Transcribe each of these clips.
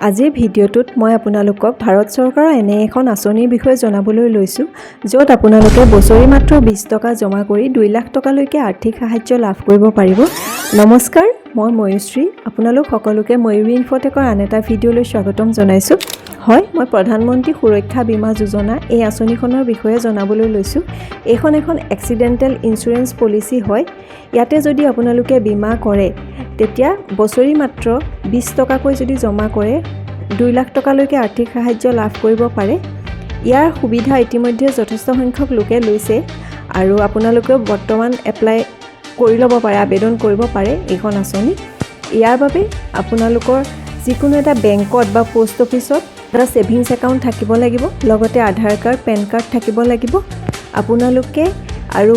আজিৰ ভিডিঅ'টোত মই আপোনালোকক ভাৰত চৰকাৰৰ এনে এখন আঁচনিৰ বিষয়ে জনাবলৈ লৈছোঁ য'ত আপোনালোকে বছৰি মাত্ৰ 20 টকা জমা কৰি 2 লাখ টকালৈকে আৰ্থিক সাহায্য লাভ কৰিব পাৰিব। নমস্কাৰ, মই mayurshree। আপোনালোক সকলোকে mayuri infotechৰ আন এটা ভিডিঅ'লৈ স্বাগতম জনাইছোঁ। হয়, মই প্ৰধানমন্ত্ৰী সুৰক্ষা বীমা যোজনা এই আঁচনিখনৰ বিষয়ে জনাবলৈ লৈছোঁ। এইখন এখন এক্সিডেণ্টেল ইঞ্চুৰেঞ্চ পলিচি হয়। ইয়াতে যদি আপোনালোকে বীমা কৰে তেতিয়া বছৰি মাত্ৰ 20 টকাকৈ যদি জমা কৰে 2 লাখ টকালৈকে আৰ্থিক সাহায্য লাভ কৰিব পাৰে। ইয়াৰ সুবিধা ইতিমধ্যে যথেষ্ট সংখ্যক লোকে লৈছে আৰু আপোনালোকেও বৰ্তমান এপ্লাই কৰি ল'ব পাৰে, আবেদন কৰিব পাৰে এইখন আঁচনি। ইয়াৰ বাবে আপোনালোকৰ যিকোনো এটা বেংকত বা পোষ্ট অফিচত এটা ছেভিংছ একাউণ্ট থাকিব লাগিব, লগতে আধাৰ কাৰ্ড, পেন কাৰ্ড থাকিব লাগিব। আপোনালোকে আৰু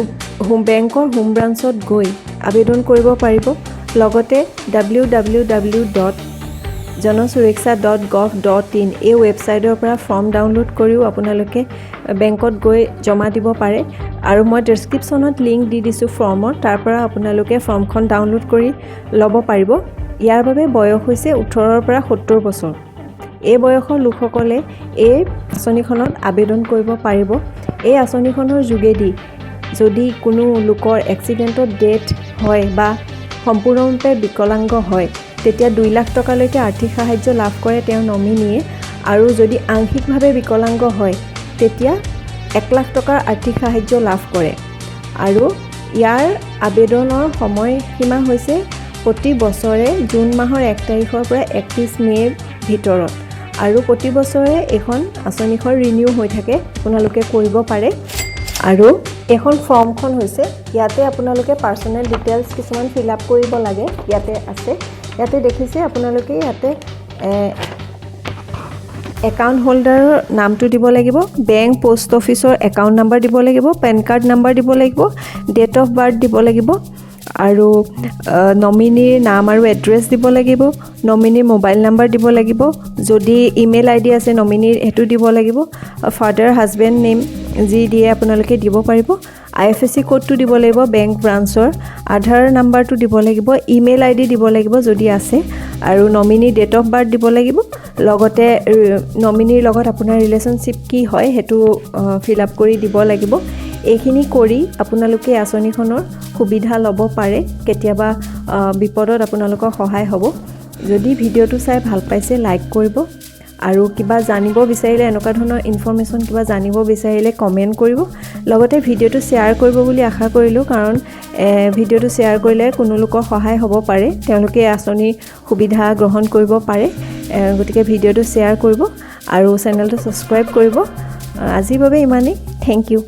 বেংকৰ হোম ব্ৰাঞ্চত গৈ আবেদন কৰিব পাৰিব। লগতে www.janasuraksha.govt.in এই ৱেবছাইটৰ পৰা ফৰ্ম ডাউনলোড কৰিও আপোনালোকে বেংকত গৈ জমা দিব পাৰে আৰু মই ডেছক্ৰিপশ্যনত লিংক দি দিছোঁ ফৰ্মৰ, তাৰ পৰা আপোনালোকে ফৰ্মখন ডাউনলোড কৰি ল'ব পাৰিব। ইয়াৰ বাবে বয়স হৈছে 18ৰ পৰা 70 বছৰ। এই বয়সৰ লোকসকলে এই আঁচনিখনত আবেদন কৰিব পাৰিব। এই আঁচনিখনৰ যোগেদি যদি কোনো লোকৰ এক্সিডেণ্টত ডেথ হয় বা সম্পূৰ্ণৰূপে বিকলাংগ হয় তেতিয়া 2 লাখ টকালৈকে আৰ্থিক সাহায্য লাভ কৰে তেওঁৰ নমিনীয়ে, আৰু যদি আংশিকভাৱে বিকলাংগ হয় তেতিয়া 1 লাখ টকাৰ আৰ্থিক সাহায্য লাভ কৰে। আৰু ইয়াৰ আবেদনৰ সময়সীমা হৈছে প্ৰতি বছৰে জুন মাহৰ 1 তাৰিখৰ পৰা 31 মে'ৰ ভিতৰত, আৰু প্ৰতি বছৰে এইখন আঁচনিখন ৰিনিউ হৈ থাকে, আপোনালোকে কৰিব পাৰে। আৰু এখন ফৰ্মখন হৈছে ইয়াতে আপোনালোকে পাৰ্চনেল ডিটেইলছ কিছুমান ফিল আপ কৰিব লাগে। ইয়াতে আছে, ইয়াতে দেখিছে আপোনালোকে ইয়াতে একাউণ্ট হোল্ডাৰৰ নামটো দিব লাগিব, বেংক পোষ্ট অফিচৰ একাউণ্ট নাম্বাৰ দিব লাগিব, পেন কাৰ্ড নাম্বাৰ দিব লাগিব, ডেট অফ বাৰ্থ দিব লাগিব, আৰু নমিনীৰ নাম আৰু এড্ৰেছ দিব লাগিব, নমিনীৰ মোবাইল নাম্বাৰ দিব লাগিব, যদি ইমেইল আইডি আছে নমিনীৰ সেইটো দিব লাগিব, ফাদাৰ হাজবেণ্ড নেম যি দিয়ে আপোনালোকে দিব পাৰিব, IFSC কোডটো দিব লাগিব বেংক ব্ৰাঞ্চৰ, আধাৰ নাম্বাৰটো দিব লাগিব, ইমেইল আইডি দিব লাগিব যদি আছে, আৰু নমিনীৰ ডেট অফ বাৰ্থ দিব লাগিব। লগতে নমিনীৰ লগত আপোনাৰ ৰিলেশ্যনশ্বিপ কি হয় সেইটো ফিল আপ কৰি দিব লাগিব। এইখিনি কৰি আপোনালোকে আঁচনিখনৰ সুবিধা ল'ব পাৰে। কেতিয়াবা বিপদত আপোনালোকৰ সহায় হ'ব। যদি ভিডিঅ'টো চাই ভাল পাইছে লাইক কৰিব, আৰু কিবা জানিব বিচাৰিলে এনেকুৱা ধৰণৰ ইনফৰমেশ্যন কিবা জানিব বিচাৰিলে কমেণ্ট কৰিব। লগতে ভিডিঅ'টো শ্বেয়াৰ কৰিব বুলি আশা কৰিলোঁ, কাৰণ ভিডিঅ'টো শ্বেয়াৰ কৰিলে কোনো লোকৰ সহায় হ'ব পাৰে, তেওঁলোকে আঁচনিৰ সুবিধা গ্ৰহণ কৰিব পাৰে। গতিকে ভিডিঅ'টো শ্বেয়াৰ কৰিব আৰু চেনেলটো ছাবস্ক্ৰাইব কৰিব। আজিৰ বাবে ইমানেই। Thank U.